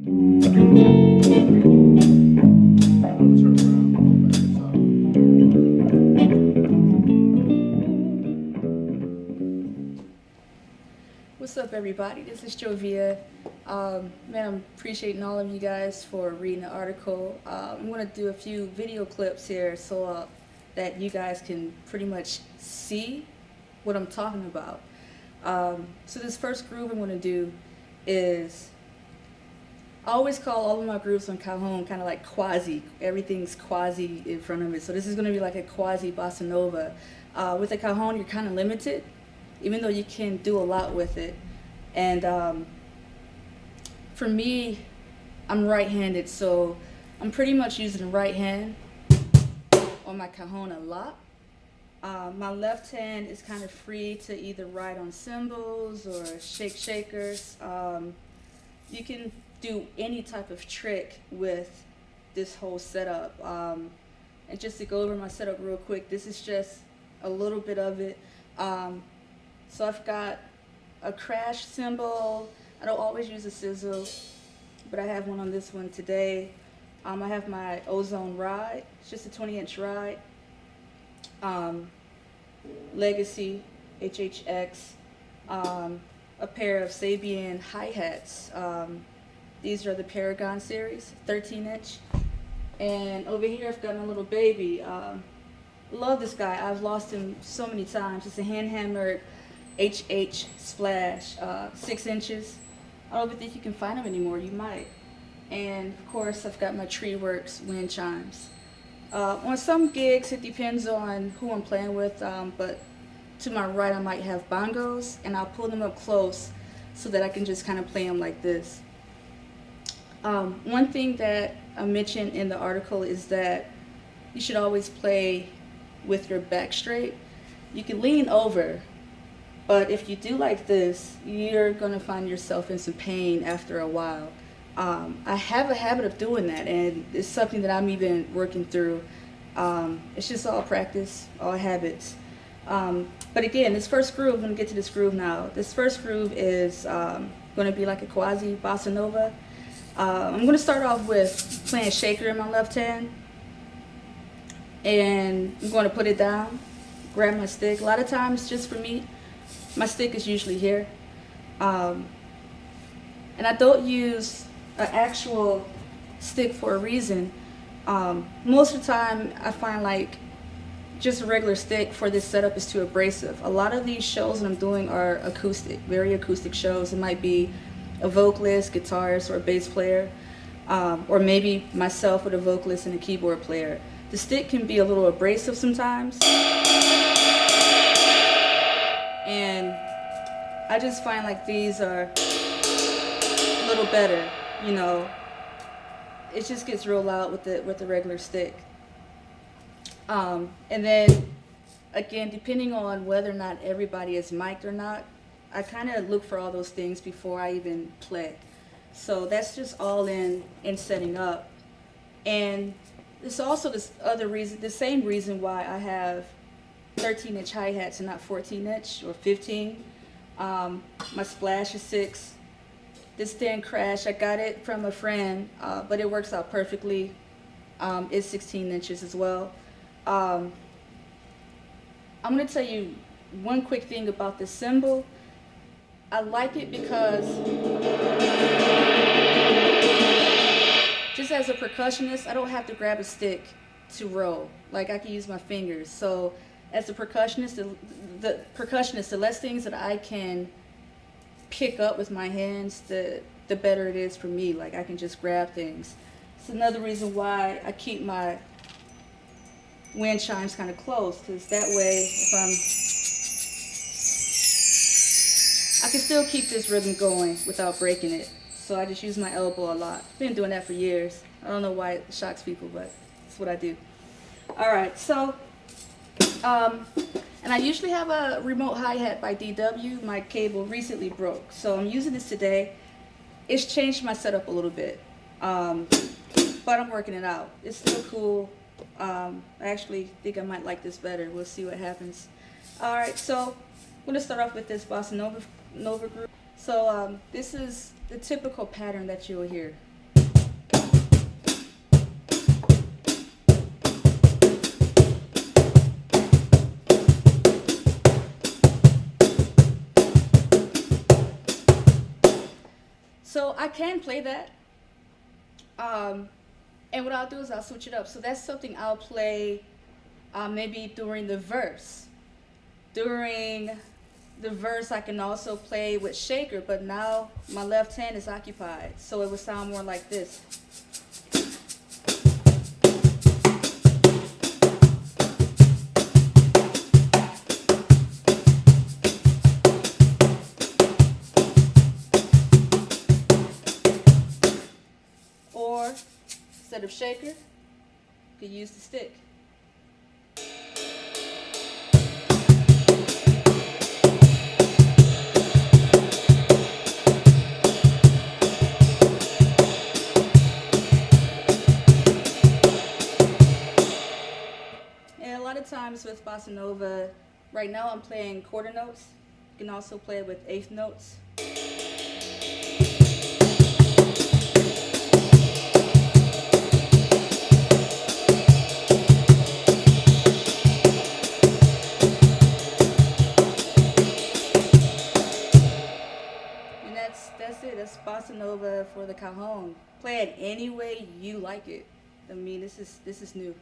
What's up, everybody? This is JoVia. Man, I'm appreciating all of you guys for reading the article. I'm going to do a few video clips here so that you guys can pretty much see what I'm talking about. So this first groove I'm going to do is, I always call all of my grooves on Cajon kind of like quasi. Everything's quasi in front of it. So this is going to be like a quasi bossa nova. With the Cajon, you're kind of limited, even though you can do a lot with it. And for me, I'm right-handed, so I'm pretty much using the right hand on my Cajon a lot. My left hand is kind of free to either write on cymbals or shakers. You can do any type of trick with this whole setup. And just to go over my setup real quick, this is just a little bit of it. So I've got a crash cymbal. I don't always use a sizzle, but I have one on this one today. I have my Ozone ride. It's just a 20-inch ride. Legacy HHX. A pair of Sabian hi-hats. These are the Paragon series, 13-inch. And over here I've got my little baby. Love this guy. I've lost him so many times. It's a hand-hammered HH Splash, 6 inches. I don't even think you can find them anymore. You might. And of course, I've got my Treeworks wind chimes. On some gigs, it depends on who I'm playing with, but to my right, I might have bongos, and I'll pull them up close so that I can just kind of play them like this. One thing that I mentioned in the article is that you should always play with your back straight. You can lean over, but if you do like this, you're going to find yourself in some pain after a while. I have a habit of doing that, and it's something that I'm even working through. It's just all practice, all habits. But again, this first groove, I'm going to get to this groove now. This first groove is going to be like a quasi bossa nova. I'm going to start off with playing shaker in my left hand, and I'm going to put it down, grab my stick. A lot of times, just for me, my stick is usually here. And I don't use an actual stick for a reason. Most of the time, I find like just a regular stick for this setup is too abrasive. A lot of these shows that I'm doing are acoustic, very acoustic shows. It might be a vocalist, guitarist, or a bass player, or maybe myself with a vocalist and a keyboard player. The stick can be a little abrasive sometimes, and I just find like these are a little better, you know. It just gets real loud with the regular stick. And then again, depending on whether or not everybody is mic'd or not, I kind of look for all those things before I even play. So that's just all in setting up. And it's also this other reason, the same reason why I have 13-inch hi-hats and not 14-inch or 15. My splash is 6. This stand crash, I got it from a friend, but it works out perfectly. It's 16 inches as well. I'm going to tell you one quick thing about this cymbal. I like it because just as a percussionist, I don't have to grab a stick to roll. Like, I can use my fingers. So as a percussionist, the less things that I can pick up with my hands, the better it is for me. Like, I can just grab things. It's another reason why I keep my wind chimes kind of close, because that way, I can still keep this rhythm going without breaking it. So I just use my elbow a lot. Been doing that for years. I don't know why it shocks people, but it's what I do. All right, so, and I usually have a remote hi-hat by DW. My cable recently broke, so I'm using this today. It's changed my setup a little bit, but I'm working it out. It's still cool. I actually think I might like this better. We'll see what happens. All right, so I'm going to start off with this Bossa Nova Groove. So this is the typical pattern that you'll hear. I can play that. And what I'll do is I'll switch it up. So that's something I'll play maybe during the verse. During the verse, I can also play with shaker, but now my left hand is occupied, so it would sound more like this. Or instead of shaker, you could use the stick. And a lot of times with Bossa Nova, right now I'm playing quarter notes. You can also play it with eighth notes. And that's it. That's Bossa Nova for the Cajon. Play it any way you like it. I mean, this is new.